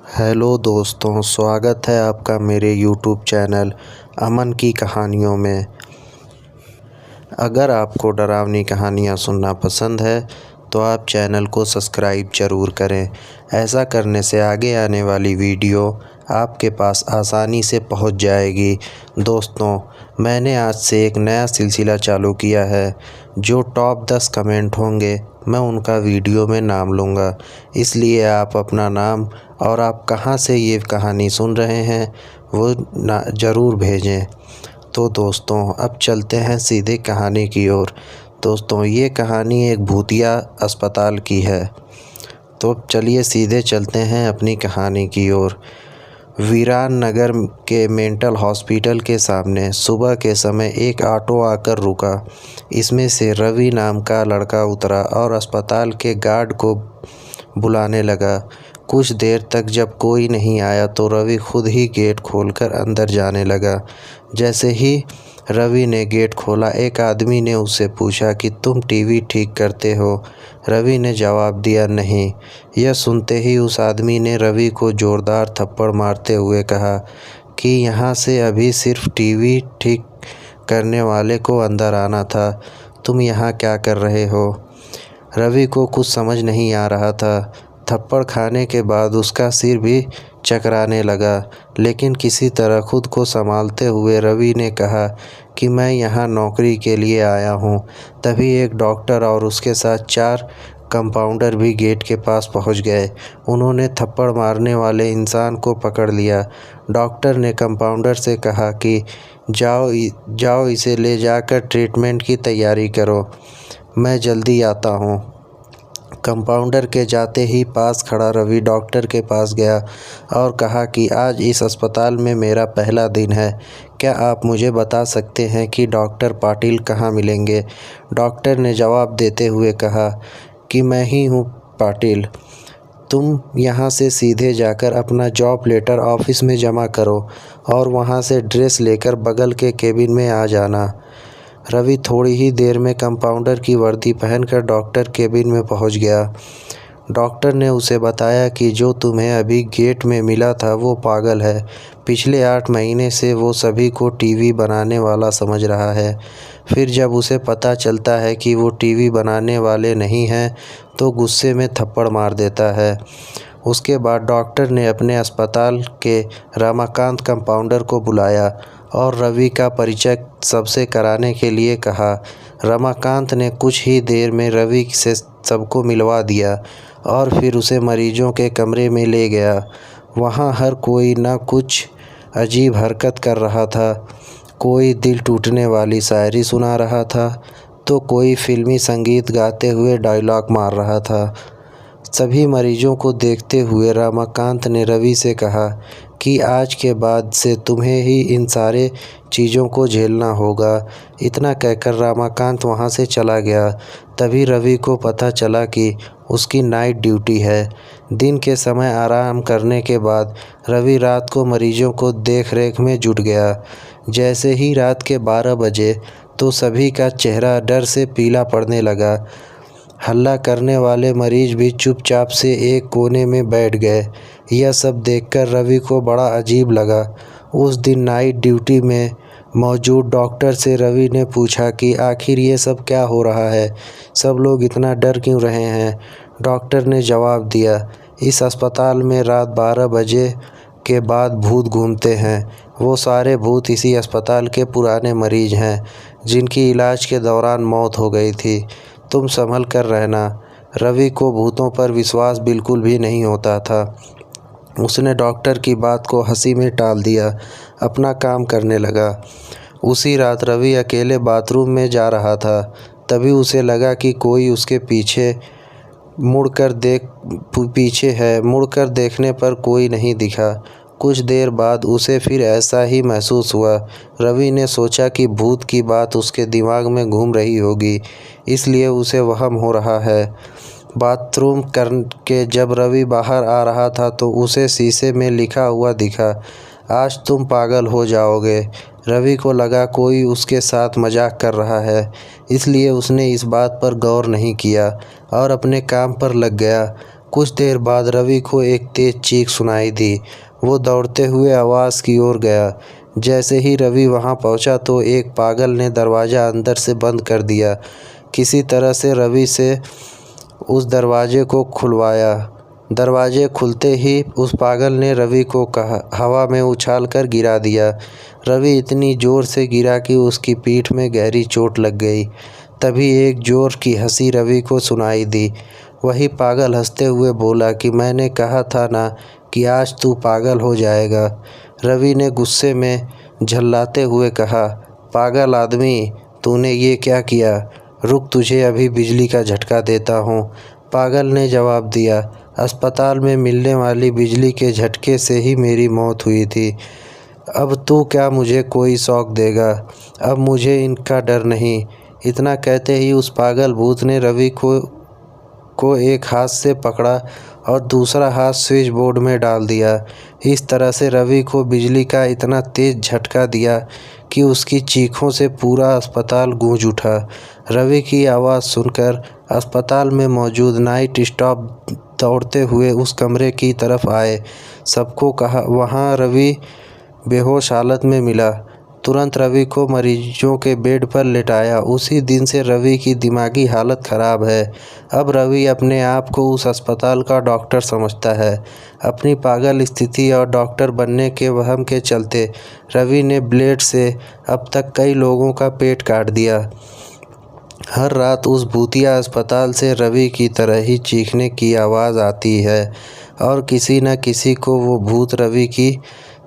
Hello दोस्तों, स्वागत है आपका मेरे यूट्यूब चैनल अमन की कहानियों में। अगर आपको डरावनी कहानियाँ सुनना पसंद है तो आप चैनल को सब्सक्राइब ज़रूर करें। ऐसा करने से आगे आने वाली वीडियो आपके पास आसानी से पहुंच जाएगी। दोस्तों, मैंने आज से एक नया सिलसिला चालू किया है। जो टॉप 10 कमेंट होंगे मैं उनका वीडियो में नाम लूँगा, इसलिए आप अपना नाम और आप कहां से ये कहानी सुन रहे हैं वो ज़रूर भेजें। तो दोस्तों, अब चलते हैं सीधे कहानी की ओर। दोस्तों, ये कहानी एक भूतिया अस्पताल की है। तो चलिए सीधे चलते हैं अपनी कहानी की ओर। वीरान नगर के मेंटल हॉस्पिटल के सामने सुबह के समय एक ऑटो आकर रुका। इसमें से रवि नाम का लड़का उतरा और अस्पताल के गार्ड को बुलाने लगा। कुछ देर तक जब कोई नहीं आया तो रवि खुद ही गेट खोलकर अंदर जाने लगा। जैसे ही रवि ने गेट खोला, एक आदमी ने उससे पूछा कि तुम टीवी ठीक करते हो? रवि ने जवाब दिया, नहीं। यह सुनते ही उस आदमी ने रवि को ज़ोरदार थप्पड़ मारते हुए कहा कि यहाँ से अभी सिर्फ टीवी ठीक करने वाले को अंदर आना था, तुम यहाँ क्या कर रहे हो? रवि को कुछ समझ नहीं आ रहा था। थप्पड़ खाने के बाद उसका सिर भी चकराने लगा, लेकिन किसी तरह खुद को संभालते हुए रवि ने कहा कि मैं यहाँ नौकरी के लिए आया हूँ। तभी एक डॉक्टर और उसके साथ 4 कंपाउंडर भी गेट के पास पहुँच गए। उन्होंने थप्पड़ मारने वाले इंसान को पकड़ लिया। डॉक्टर ने कंपाउंडर से कहा कि जाओ इसे ले जाकर ट्रीटमेंट की तैयारी करो, मैं जल्दी आता हूँ। कंपाउंडर के जाते ही पास खड़ा रवि डॉक्टर के पास गया और कहा कि आज इस अस्पताल में मेरा पहला दिन है, क्या आप मुझे बता सकते हैं कि डॉक्टर पाटिल कहाँ मिलेंगे? डॉक्टर ने जवाब देते हुए कहा कि मैं ही हूँ पाटिल। तुम यहाँ से सीधे जाकर अपना जॉब लेटर ऑफिस में जमा करो और वहाँ से ड्रेस लेकर बगल के केबिन में आ जाना। रवि थोड़ी ही देर में कंपाउंडर की वर्दी पहनकर डॉक्टर केबिन में पहुंच गया। डॉक्टर ने उसे बताया कि जो तुम्हें अभी गेट में मिला था वो पागल है। पिछले 8 महीने से वो सभी को टीवी बनाने वाला समझ रहा है। फिर जब उसे पता चलता है कि वो टीवी बनाने वाले नहीं हैं तो गुस्से में थप्पड़ मार देता है। उसके बाद डॉक्टर ने अपने अस्पताल के रमाकांत कंपाउंडर को बुलाया और रवि का परिचय सबसे कराने के लिए कहा। रमाकांत ने कुछ ही देर में रवि से सबको मिलवा दिया और फिर उसे मरीजों के कमरे में ले गया। वहाँ हर कोई न कुछ अजीब हरकत कर रहा था। कोई दिल टूटने वाली शायरी सुना रहा था तो कोई फिल्मी संगीत गाते हुए डायलॉग मार रहा था। सभी मरीजों को देखते हुए रमाकांत ने रवि से कहा कि आज के बाद से तुम्हें ही इन सारे चीज़ों को झेलना होगा। इतना कहकर रमाकांत वहां से चला गया। तभी रवि को पता चला कि उसकी नाइट ड्यूटी है। दिन के समय आराम करने के बाद रवि रात को मरीजों को देख रेख में जुट गया। जैसे ही रात के 12 बजे तो सभी का चेहरा डर से पीला पड़ने लगा। हल्ला करने वाले मरीज भी चुपचाप से एक कोने में बैठ गए। यह सब देखकर रवि को बड़ा अजीब लगा। उस दिन नाइट ड्यूटी में मौजूद डॉक्टर से रवि ने पूछा कि आखिर ये सब क्या हो रहा है, सब लोग इतना डर क्यों रहे हैं? डॉक्टर ने जवाब दिया, इस अस्पताल में रात 12 बजे के बाद भूत घूमते हैं। वो सारे भूत इसी अस्पताल के पुराने मरीज हैं जिनकी इलाज के दौरान मौत हो गई थी। तुम संभल कर रहना। रवि को भूतों पर विश्वास बिल्कुल भी नहीं होता था। उसने डॉक्टर की बात को हंसी में टाल दिया, अपना काम करने लगा। उसी रात रवि अकेले बाथरूम में जा रहा था। तभी उसे लगा कि कोई उसके पीछे मुड़कर देखने पर कोई नहीं दिखा। कुछ देर बाद उसे फिर ऐसा ही महसूस हुआ। रवि ने सोचा कि भूत की बात उसके दिमाग में घूम रही होगी, इसलिए उसे वहम हो रहा है। बाथरूम करके जब रवि बाहर आ रहा था तो उसे शीशे में लिखा हुआ दिखा, आज तुम पागल हो जाओगे। रवि को लगा कोई उसके साथ मजाक कर रहा है, इसलिए उसने इस बात पर गौर नहीं किया और अपने काम पर लग गया। कुछ देर बाद रवि को एक तेज चीख सुनाई दी। वो दौड़ते हुए आवाज़ की ओर गया। जैसे ही रवि वहां पहुंचा तो एक पागल ने दरवाज़ा अंदर से बंद कर दिया। किसी तरह से रवि से उस दरवाजे को खुलवाया। दरवाजे खुलते ही उस पागल ने रवि को हवा में उछालकर गिरा दिया। रवि इतनी ज़ोर से गिरा कि उसकी पीठ में गहरी चोट लग गई। तभी एक ज़ोर की हंसी रवि को सुनाई दी। वही पागल हंसते हुए बोला कि मैंने कहा था ना कि आज तू पागल हो जाएगा। रवि ने गुस्से में झल्लाते हुए कहा, पागल आदमी, तूने ये क्या किया? रुक, तुझे अभी बिजली का झटका देता हूँ। पागल ने जवाब दिया, अस्पताल में मिलने वाली बिजली के झटके से ही मेरी मौत हुई थी। अब तू क्या मुझे कोई शौक देगा? अब मुझे इनका डर नहीं। इतना कहते ही उस पागल भूत ने रवि को एक हाथ से पकड़ा और दूसरा हाथ स्विच बोर्ड में डाल दिया। इस तरह से रवि को बिजली का इतना तेज झटका दिया कि उसकी चीखों से पूरा अस्पताल गूंज उठा। रवि की आवाज़ सुनकर अस्पताल में मौजूद नाइट स्टाफ दौड़ते हुए उस कमरे की तरफ आए। सबको कहा वहाँ रवि बेहोश हालत में मिला। तुरंत रवि को मरीजों के बेड पर लेटाया। उसी दिन से रवि की दिमागी हालत ख़राब है। अब रवि अपने आप को उस अस्पताल का डॉक्टर समझता है। अपनी पागल स्थिति और डॉक्टर बनने के वहम के चलते रवि ने ब्लेड से अब तक कई लोगों का पेट काट दिया। हर रात उस भूतिया अस्पताल से रवि की तरह ही चीखने की आवाज़ आती है और किसी न किसी को वो भूत रवि की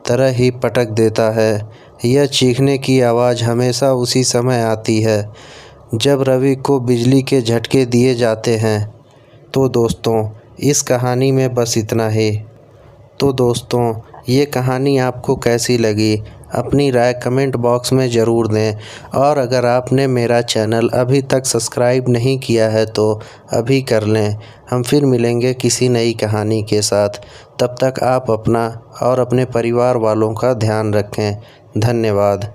तरह ही पटक देता है। यह चीखने की आवाज़ हमेशा उसी समय आती है जब रवि को बिजली के झटके दिए जाते हैं। तो दोस्तों, इस कहानी में बस इतना ही। तो दोस्तों, ये कहानी आपको कैसी लगी? अपनी राय कमेंट बॉक्स में ज़रूर दें। और अगर आपने मेरा चैनल अभी तक सब्सक्राइब नहीं किया है तो अभी कर लें। हम फिर मिलेंगे किसी नई कहानी के साथ। तब तक आप अपना और अपने परिवार वालों का ध्यान रखें। धन्यवाद।